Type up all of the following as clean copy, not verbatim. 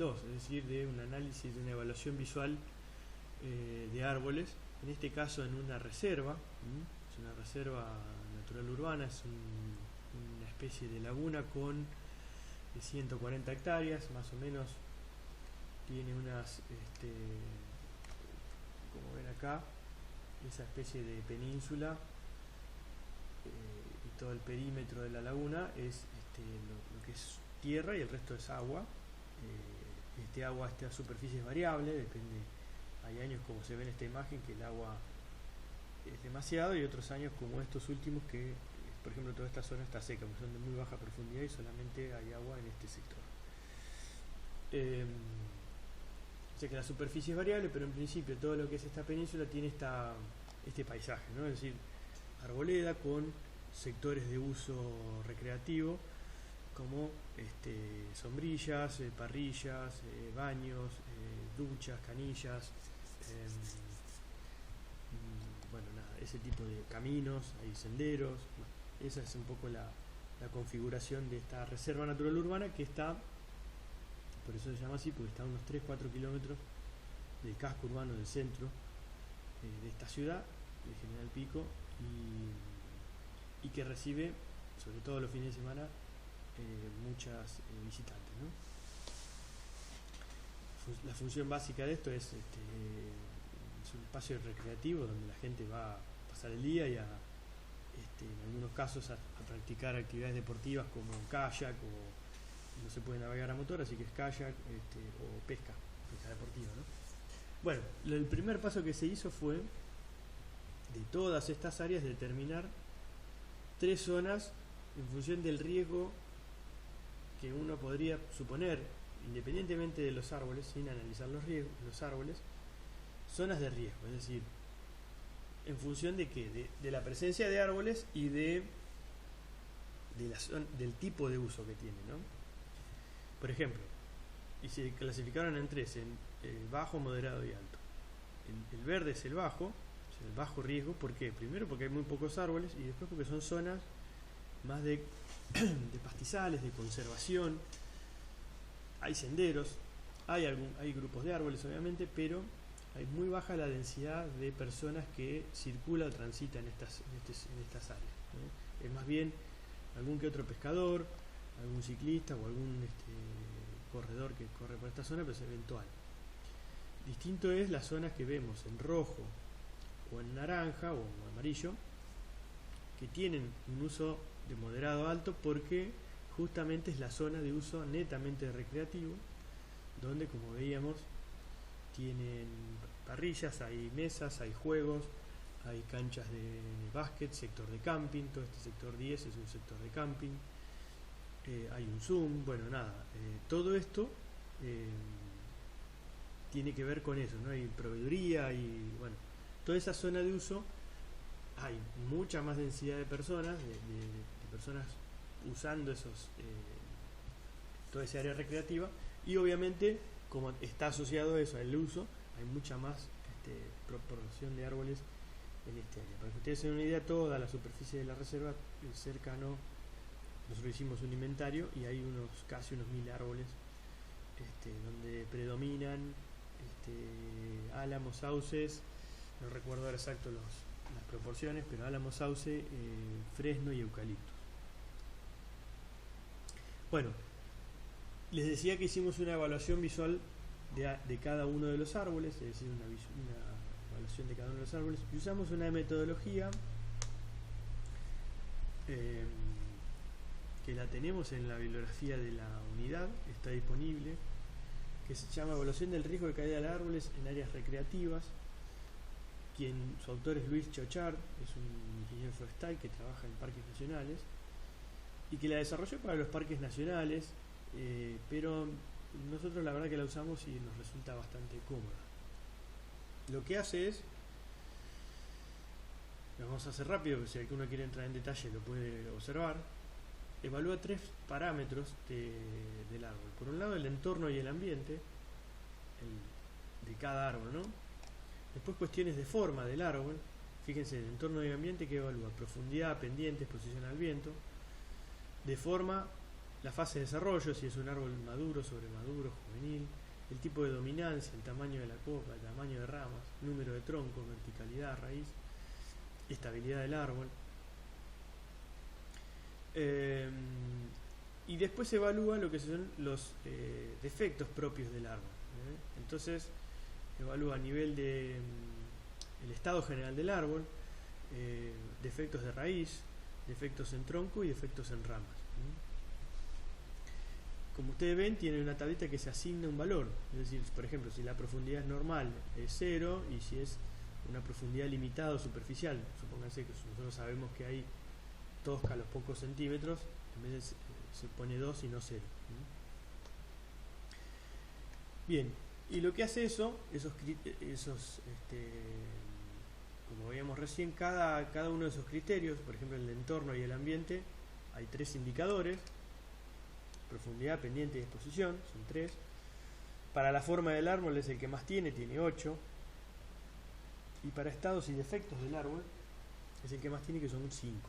dos, es decir, de un análisis, de una evaluación visual de árboles, en este caso en una reserva. Es una reserva natural urbana, es una especie de laguna con 140 hectáreas, más o menos. Tiene unas, como ven acá, esa especie de península, y todo el perímetro de la laguna es lo que es tierra y el resto es agua. Esta superficie es variable, depende. Hay años, como se ve en esta imagen, que el agua es demasiado, y otros años como estos últimos que, por ejemplo, toda esta zona está seca, porque son de muy baja profundidad y solamente hay agua en este sector. O sea que la superficie es variable, pero en principio todo lo que es esta península tiene este paisaje, ¿no? Es decir, arboleda con sectores de uso recreativo como sombrillas, parrillas, baños, duchas, canillas, bueno, nada, ese tipo de caminos, hay senderos. Bueno, esa es un poco la configuración de esta reserva natural urbana, que está, por eso se llama así, porque está a unos 3-4 kilómetros del casco urbano del centro de esta ciudad, de General Pico, y que recibe, sobre todo los fines de semana, muchas visitantes, ¿no? La función básica de esto es un espacio recreativo donde la gente va a pasar el día y en algunos casos a practicar actividades deportivas como kayak, o no se puede navegar a motor, así que es kayak, o pesca deportiva, ¿no? Bueno, el primer paso que se hizo fue, de todas estas áreas, determinar 3 zonas en función del riesgo que uno podría suponer, independientemente de los árboles, sin analizar los árboles, zonas de riesgo, es decir, en función de qué, de la presencia de árboles y del tipo de uso que tiene, ¿no? Por ejemplo, y se clasificaron en 3, en bajo, moderado y alto. El verde es el bajo, o sea, el bajo riesgo. ¿Por qué? Primero porque hay muy pocos árboles, y después porque son zonas más de pastizales, de conservación. Hay senderos, hay grupos de árboles obviamente, pero hay muy baja la densidad de personas que circula o transita en estas áreas, ¿no? Es más bien algún que otro pescador, algún ciclista o algún corredor que corre por esta zona, pero es eventual. Distinto es las zonas que vemos en rojo o en naranja o en amarillo, que tienen un uso de moderado a alto, porque justamente es la zona de uso netamente recreativo, donde, como veíamos, tienen parrillas, hay mesas, hay juegos, hay canchas de básquet, sector de camping. Todo este sector 10 es un sector de camping, hay un Zoom, bueno, nada, todo esto tiene que ver con eso, ¿no? Hay proveeduría, y bueno, toda esa zona de uso hay mucha más densidad de personas, de personas usando toda esa área recreativa, y obviamente, como está asociado eso al uso, hay mucha más proporción de árboles en este área. Para que ustedes se den una idea, toda la superficie de la reserva, cercano, nosotros hicimos un inventario y hay casi unos 1000 árboles, donde predominan álamos, sauces, no recuerdo ahora exacto las proporciones, pero álamo, sauce, fresno y eucaliptus. Bueno, les decía que hicimos una evaluación visual de cada uno de los árboles, es decir, una evaluación de cada uno de los árboles, y usamos una metodología que la tenemos en la bibliografía de la unidad, está disponible, que se llama Evaluación del riesgo de caída de árboles en áreas recreativas. Su autor es Luis Chochard, es un ingeniero forestal que trabaja en parques nacionales y que la desarrolló para los parques nacionales, pero nosotros la verdad que la usamos y nos resulta bastante cómoda. Lo que hace es, lo vamos a hacer rápido, si alguno quiere entrar en detalle lo puede observar. Evalúa 3 parámetros del árbol. Por un lado, el entorno y el ambiente de cada árbol, ¿no? Después, cuestiones de forma del árbol. Fíjense, el entorno y el ambiente, que evalúa profundidad, pendiente, exposición al viento. De forma, la fase de desarrollo, si es un árbol maduro, sobremaduro, juvenil, el tipo de dominancia, el tamaño de la copa, el tamaño de ramas, número de troncos, verticalidad, raíz, estabilidad del árbol. Y después se evalúa lo que son los defectos propios del árbol. Entonces evalúa a nivel de el estado general del árbol, defectos de raíz, defectos en tronco y defectos en ramas. Como ustedes ven, tiene una tableta que se asigna un valor. Es decir, por ejemplo, si la profundidad es normal es 0, y si es una profundidad limitada o superficial, supónganse que nosotros sabemos que hay tosca a los pocos centímetros, en vez de se pone 2 y no 0. Bien, y lo que hace esos como veíamos recién, cada uno de esos criterios, por ejemplo el entorno y el ambiente, hay 3 indicadores: profundidad, pendiente y exposición, son 3. Para la forma del árbol es el que más tiene 8. Y para estados y defectos del árbol es el que más tiene, que son 5.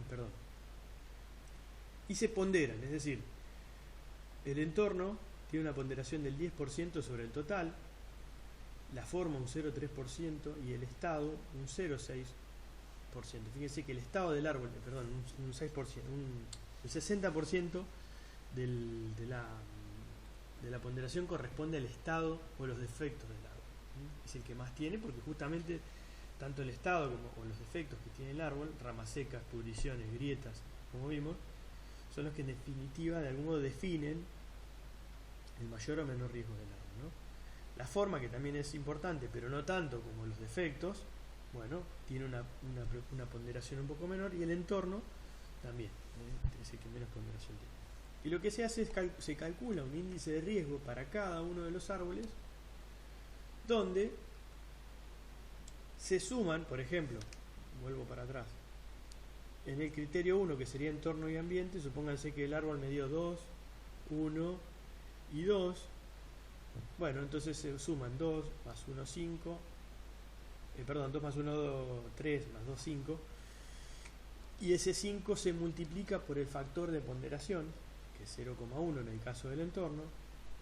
Perdón. Y se ponderan, es decir, el entorno tiene una ponderación del 10% sobre el total, la forma un 0,3% y el estado un 0,6%. Fíjense que el estado del árbol, perdón, un 6%, el 60% de la ponderación corresponde al estado o los defectos del árbol. Es el que más tiene, porque justamente tanto el estado como los defectos que tiene el árbol, ramas secas, pudriciones, grietas, como vimos, son los que en definitiva de algún modo definen el mayor o menor riesgo del árbol, ¿no? La forma, que también es importante, pero no tanto como los defectos, bueno, tiene una ponderación un poco menor, y el entorno también, es el que menos ponderación tiene. Y lo que se hace es se calcula un índice de riesgo para cada uno de los árboles, donde se suman, por ejemplo, vuelvo para atrás, en el criterio 1, que sería entorno y ambiente, supónganse que el árbol me dio 2, 1 y 2. Bueno, entonces se suman 2 más 1, 5. 2 más 1, 3, más 2, 5. Y ese 5 se multiplica por el factor de ponderación, que es 0,1 en el caso del entorno.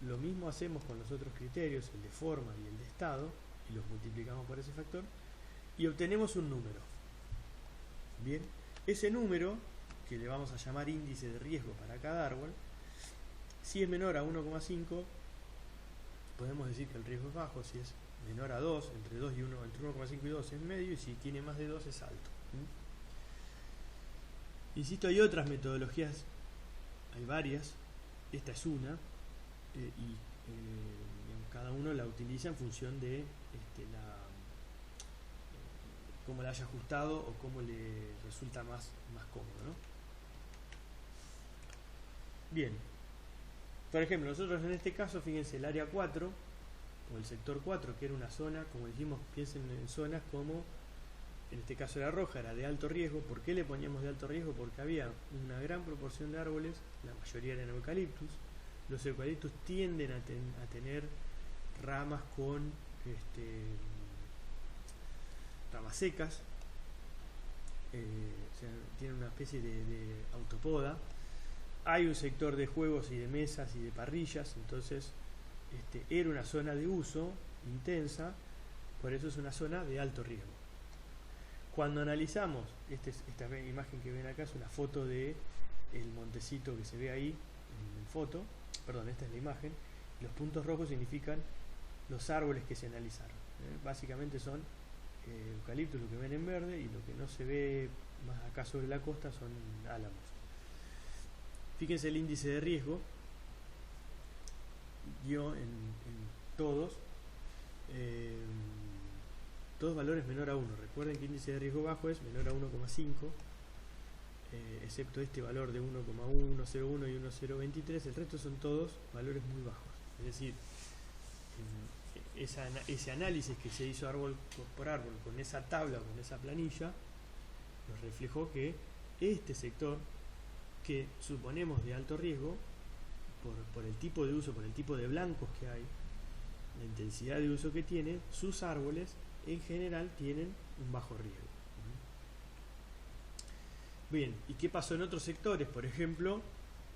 Lo mismo hacemos con los otros criterios, el de forma y el de estado, y los multiplicamos por ese factor, y obtenemos un número. Bien, ese número, que le vamos a llamar índice de riesgo para cada árbol, si es menor a 1,5, podemos decir que el riesgo es bajo. Si es menor a 2, entre 2 y 1, entre 1,5 y 2 es medio, y si tiene más de 2 es alto. Insisto, hay otras metodologías, hay varias, esta es una, y cada uno la utiliza en función de cómo la haya ajustado o cómo le resulta más cómodo, ¿no? Bien, por ejemplo, nosotros en este caso, fíjense, el área 4 o el sector 4, que era una zona, como dijimos, piensen en zonas como, en este caso era roja, era de alto riesgo. ¿Por qué le poníamos de alto riesgo? Porque había una gran proporción de árboles, la mayoría eran eucaliptus. Los eucaliptus tienden a tener ramas con ramas secas, o sea, tienen una especie de autopoda. Hay un sector de juegos y de mesas y de parrillas, entonces era una zona de uso intensa, por eso es una zona de alto riesgo. Cuando analizamos, esta imagen que ven acá es una foto de el montecito que se ve ahí en foto, perdón, esta es la imagen. Los puntos rojos significan los árboles que se analizaron. Básicamente son eucaliptos, lo que ven en verde, y lo que no se ve más acá sobre la costa son álamos. Fíjense el índice de riesgo, dio en todos valores menor a 1. Recuerden que el índice de riesgo bajo es menor a 1,5, excepto este valor de 1,1, 0,1 y 1,023. El resto son todos valores muy bajos. Es decir, ese análisis que se hizo árbol por árbol con esa tabla o con esa planilla nos reflejó que este sector, que suponemos de alto riesgo por el tipo de uso, por el tipo de blancos que hay, la intensidad de uso que tiene, sus árboles en general tienen un bajo riesgo. Bien, ¿y qué pasó en otros sectores? Por ejemplo,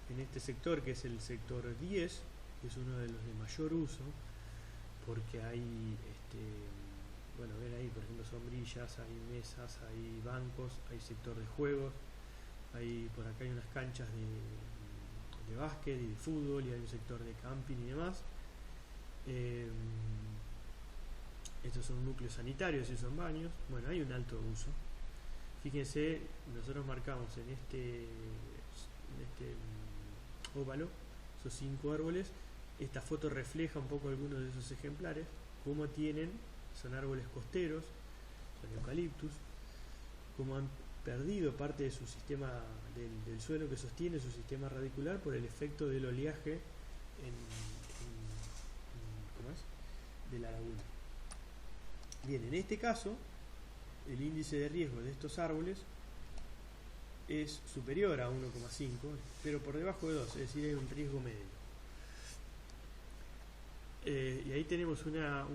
en este sector que es el sector 10, que es uno de los de mayor uso, porque hay, bueno, ven ahí, por ejemplo, sombrillas, hay mesas, hay bancos, hay sector de juegos, por acá hay unas canchas de básquet y de fútbol, y hay un sector de camping y demás. Estos son núcleos sanitarios y son baños. Bueno, hay un alto uso. Fíjense, nosotros marcamos en este óvalo esos 5 árboles. Esta foto refleja un poco algunos de esos ejemplares, cómo son árboles costeros, son eucaliptus, cómo han perdido parte de su sistema del suelo que sostiene su sistema radicular por el efecto del oleaje de la laguna. Bien, en este caso el índice de riesgo de estos árboles es superior a 1,5, pero por debajo de 2, es decir, hay un riesgo medio. Y ahí tenemos una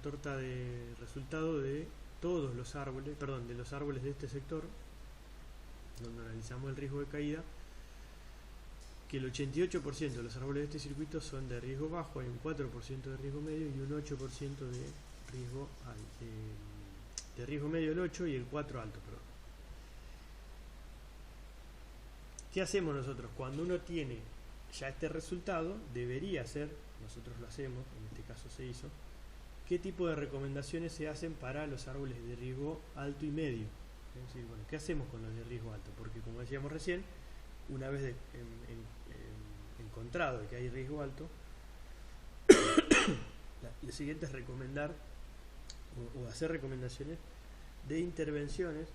torta de resultado de todos los árboles, perdón, de los árboles de este sector, donde analizamos el riesgo de caída, que el 88% de los árboles de este circuito son de riesgo bajo, hay un 4% de riesgo medio y un 8% de riesgo alto. De riesgo medio el 8 y el 4 alto, perdón. ¿Qué hacemos nosotros? Cuando uno tiene ya este resultado, debería ser, nosotros lo hacemos, en este caso se hizo, ¿qué tipo de recomendaciones se hacen para los árboles de riesgo alto y medio? Es decir, bueno, ¿qué hacemos con los de riesgo alto? Porque como decíamos recién, una vez encontrado que hay riesgo alto, lo siguiente es recomendar o hacer recomendaciones de intervenciones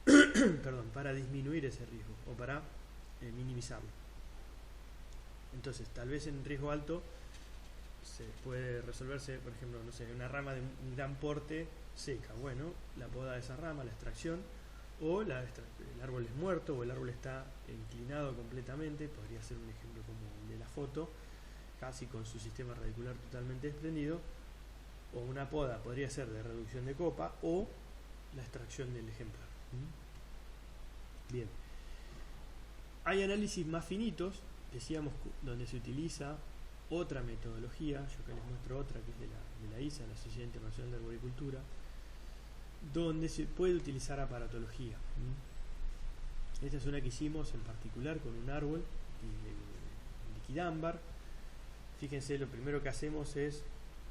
perdón, para disminuir ese riesgo o para minimizarlo. Entonces, tal vez en riesgo alto se puede resolverse, por ejemplo, no sé, una rama de un gran porte seca. Bueno, la poda de esa rama, la extracción, o el árbol es muerto o el árbol está inclinado completamente, podría ser un ejemplo como el de la foto, casi con su sistema radicular totalmente desprendido, o una poda podría ser de reducción de copa o la extracción del ejemplar. Bien, hay análisis más finitos, decíamos, donde se utiliza otra metodología. Yo acá les muestro otra que es de la ISA, la Sociedad Internacional de Arboricultura, donde se puede utilizar aparatología. Esta es una que hicimos en particular con un árbol de liquidámbar. Fíjense, lo primero que hacemos es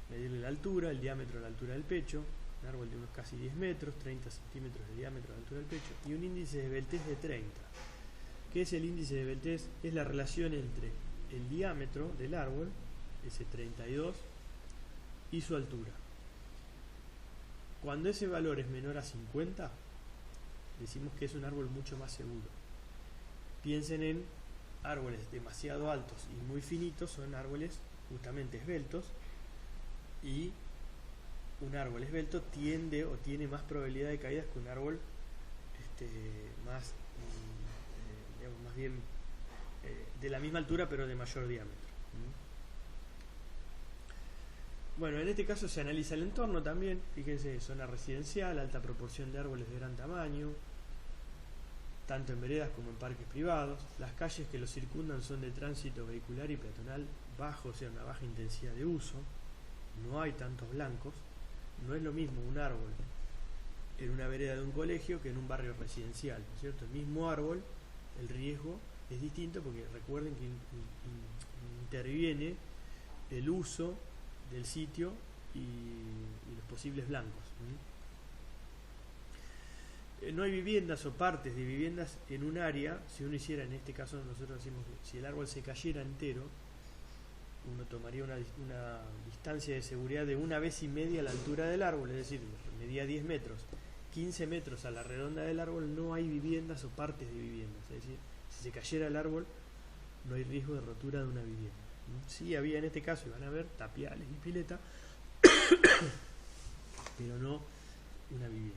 medirle la altura, el diámetro de la altura del pecho, un árbol de unos casi 10 metros, 30 centímetros de diámetro de la altura del pecho, y un índice de esbeltez de 30. ¿Qué es el índice de esbeltez? Es la relación entre el diámetro del árbol, ese 32, y su altura. Cuando ese valor es menor a 50, decimos que es un árbol mucho más seguro. Piensen en árboles demasiado altos y muy finitos, son árboles justamente esbeltos, y un árbol esbelto tiende o tiene más probabilidad de caídas que un árbol más bien de la misma altura pero de mayor diámetro. Bueno, en este caso se analiza el entorno también. Fíjense, zona residencial, alta proporción de árboles de gran tamaño, tanto en veredas como en parques privados. Las calles que los circundan son de tránsito vehicular y peatonal bajo, o sea, una baja intensidad de uso. No hay tantos blancos. No es lo mismo un árbol en una vereda de un colegio que en un barrio residencial, ¿no es cierto? El mismo árbol, el riesgo es distinto porque recuerden que interviene el uso del sitio y los posibles blancos. No hay viviendas o partes de viviendas en un área. Si uno hiciera, en este caso nosotros decimos que si el árbol se cayera entero, uno tomaría una distancia de seguridad de 1,5 veces la altura del árbol, es decir, medía 10 metros, 15 metros a la redonda del árbol, no hay viviendas o partes de viviendas. Es decir, si se cayera el árbol, no hay riesgo de rotura de una vivienda. Sí había en este caso, y van a ver, tapiales y pileta, pero no una vivienda.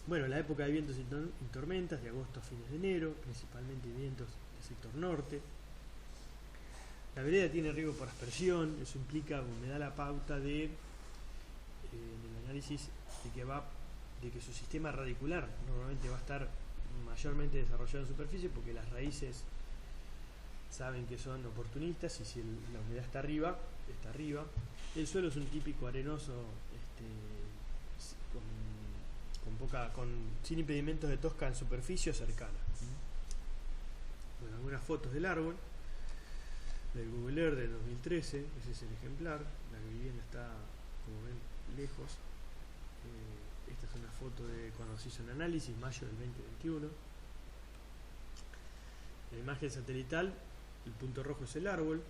Bueno, la época de vientos y tormentas, de agosto a fines de enero, principalmente vientos del sector norte. La vereda tiene riesgo por aspersión, eso implica, me da la pauta de, en el análisis, de que su sistema radicular normalmente va a estar mayormente desarrollado en superficie porque las raíces saben que son oportunistas y si la humedad está arriba, está arriba. El suelo es un típico arenoso sin impedimentos de tosca en superficie o cercana. Bueno, algunas fotos del árbol del Google Earth del 2013, ese es el ejemplar. La vivienda está, como ven, lejos. Esta es una foto de cuando se hizo un análisis, mayo del 2021. La imagen satelital, el punto rojo es el árbol.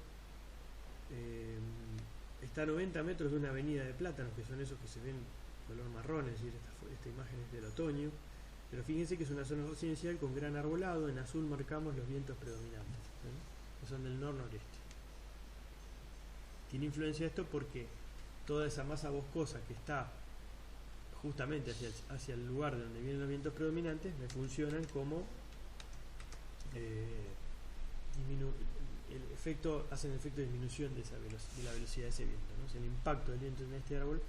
Está a 90 metros de una avenida de plátanos, que son esos que se ven color marrón, es decir, esta imagen es del otoño. Pero fíjense que es una zona residencial con gran arbolado. En azul marcamos los vientos predominantes, que son del nor-noreste. Tiene influencia esto porque toda esa masa boscosa que está justamente hacia el lugar de donde vienen los vientos predominantes me funcionan como hacen el efecto de disminución de la velocidad de ese viento, ¿no? O sea, el impacto del viento en este árbol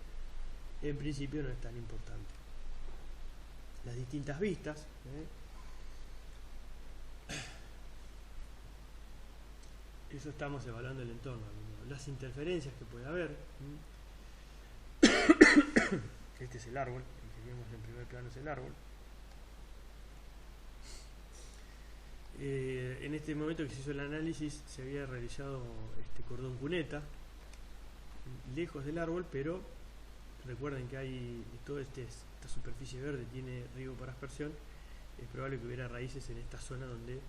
en principio no es tan importante. Las distintas vistas, eso estamos evaluando el entorno, las interferencias que puede haber. Este es el árbol, el que vemos en primer plano es el árbol. En este momento que se hizo el análisis se había realizado este cordón cuneta lejos del árbol, pero recuerden que hay toda esta superficie verde tiene riego por aspersión. Es probable que hubiera raíces en esta zona donde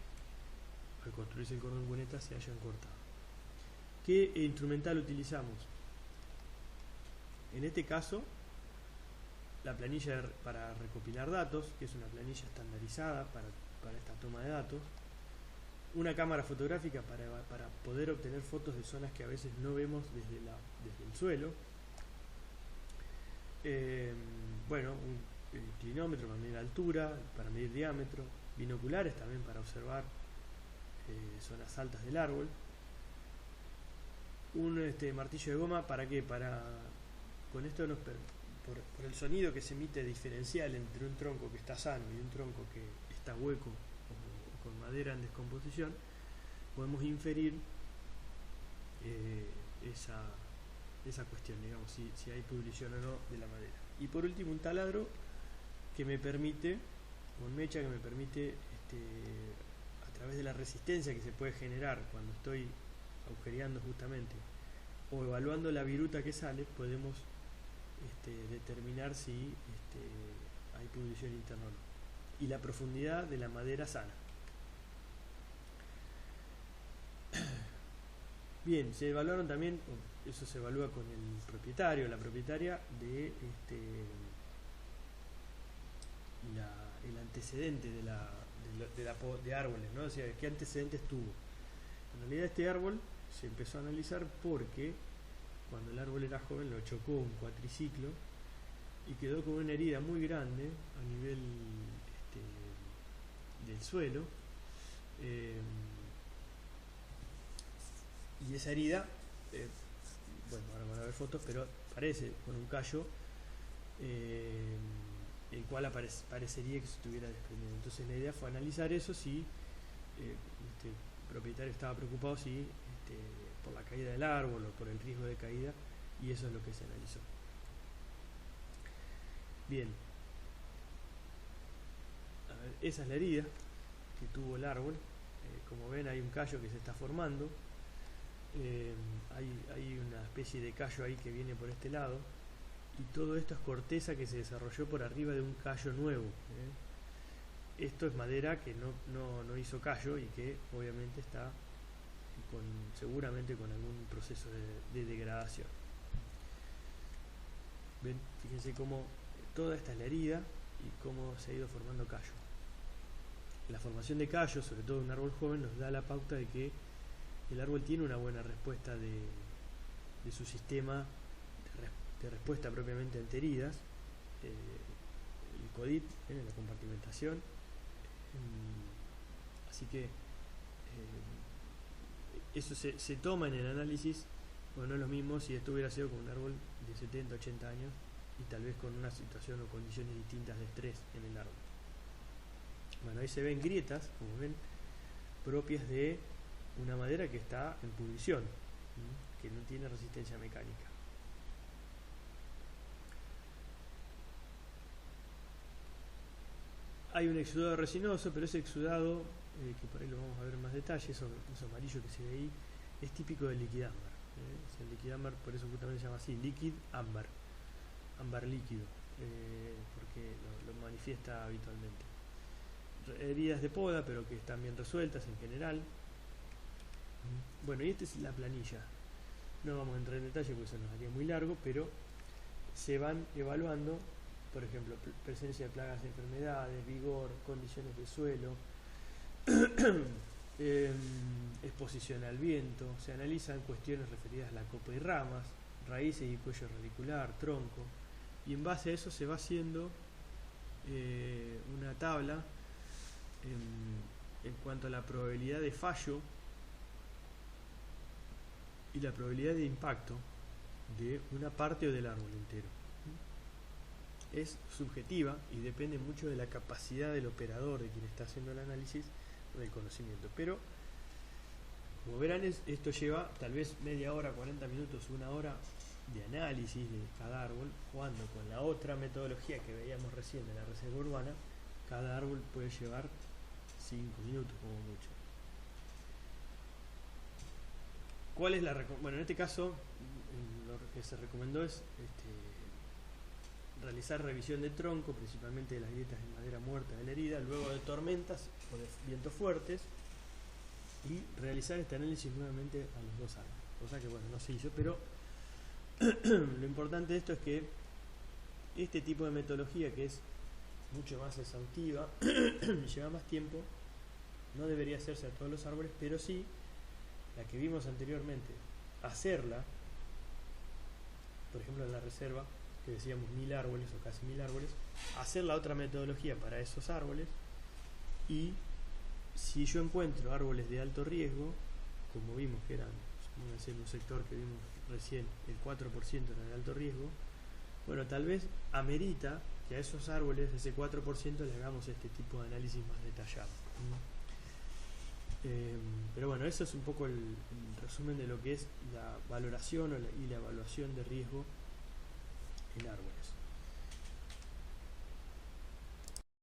al construirse el cordón cuneta se hayan cortado. ¿Qué instrumental utilizamos? En este caso, la planilla para recopilar datos, que es una planilla estandarizada para esta toma de datos. Una cámara fotográfica para poder obtener fotos de zonas que a veces no vemos desde el suelo. Bueno, un inclinómetro para medir altura, para medir diámetro. Binoculares también para observar zonas altas del árbol. Un martillo de goma, ¿para qué? Con esto por el sonido que se emite diferencial entre un tronco que está sano y un tronco que está hueco o con madera en descomposición, podemos inferir esa cuestión, digamos, si hay pudrición o no de la madera. Y por último, un taladro que me permite, con mecha que me permite, a través de la resistencia que se puede generar cuando estoy agujereando justamente o evaluando la viruta que sale, podemos determinar si hay pudrición interna o no, y la profundidad de la madera sana. Bien, se evaluaron también, eso se evalúa con el propietario, la propietaria de el antecedente de árboles, ¿no? O sea, qué antecedentes tuvo. En realidad este árbol se empezó a analizar porque cuando el árbol era joven lo chocó un cuatriciclo y quedó con una herida muy grande a nivel del suelo, y esa herida, bueno, ahora van a ver fotos, pero parece con un callo el cual parecería que se estuviera desprendiendo. Entonces la idea fue analizar eso, si el propietario estaba preocupado por la caída del árbol o por el riesgo de caída, y eso es lo que se analizó. Bien, a ver, esa es la herida que tuvo el árbol. Como ven, hay un callo que se está formando. Hay una especie de callo ahí que viene por este lado, y todo esto es corteza que se desarrolló por arriba de un callo nuevo. Esto es madera que no hizo callo y que obviamente está seguramente con algún proceso de degradación. Ven, fíjense cómo toda esta es la herida y cómo se ha ido formando callo. La formación de callo, sobre todo en un árbol joven, nos da la pauta de que el árbol tiene una buena respuesta de su sistema de respuesta propiamente ante heridas, el CODIT, la compartimentación. Así que eso se toma en el análisis. Bueno, no es lo mismo si esto hubiera sido con un árbol de 70, 80 años y tal vez con una situación o condiciones distintas de estrés en el árbol. Bueno, ahí se ven grietas, como ven, propias de una madera que está en pudrición, que no tiene resistencia mecánica. Hay un exudado resinoso, pero ese exudado, que por ahí lo vamos a ver en más detalle, eso amarillo que se ve ahí, es típico del liquidámbar. El liquidámbar, por eso justamente se llama así, liquid ámbar, ámbar líquido, porque lo manifiesta habitualmente. Heridas de poda, pero que están bien resueltas en general. Bueno, y esta es la planilla. No vamos a entrar en detalle porque eso nos haría muy largo, pero se van evaluando, por ejemplo, presencia de plagas de enfermedades, vigor, condiciones de suelo, exposición al viento. Se analizan cuestiones referidas a la copa y ramas, raíces y cuello radicular, tronco, y en base a eso se va haciendo una tabla en cuanto a la probabilidad de fallo y la probabilidad de impacto de una parte o del árbol entero. Es subjetiva y depende mucho de la capacidad del operador, de quien está haciendo el análisis, del conocimiento. Pero, como verán, esto lleva tal vez media hora, 40 minutos, una hora de análisis de cada árbol, cuando con la otra metodología que veíamos recién de la reserva urbana, cada árbol puede llevar 5 minutos como mucho. ¿Cuál es la bueno, en este caso lo que se recomendó es realizar revisión de tronco, principalmente de las grietas de madera muerta de la herida, luego de tormentas o de vientos fuertes, y realizar este análisis nuevamente a los 2 árboles, cosa que bueno, no se hizo, pero lo importante de esto es que este tipo de metodología, que es mucho más exhaustiva, lleva más tiempo, no debería hacerse a todos los árboles, pero sí la que vimos anteriormente, hacerla, por ejemplo en la reserva, que decíamos 1000 árboles o casi 1000 árboles, hacer la otra metodología para esos árboles, y si yo encuentro árboles de alto riesgo, como vimos que eran, vamos a decir, un sector que vimos recién, el 4% era de alto riesgo, bueno, tal vez amerita que a esos árboles, ese 4%, le hagamos este tipo de análisis más detallado. Pero bueno, eso es un poco el resumen de lo que es la valoración y la evaluación de riesgo en árboles.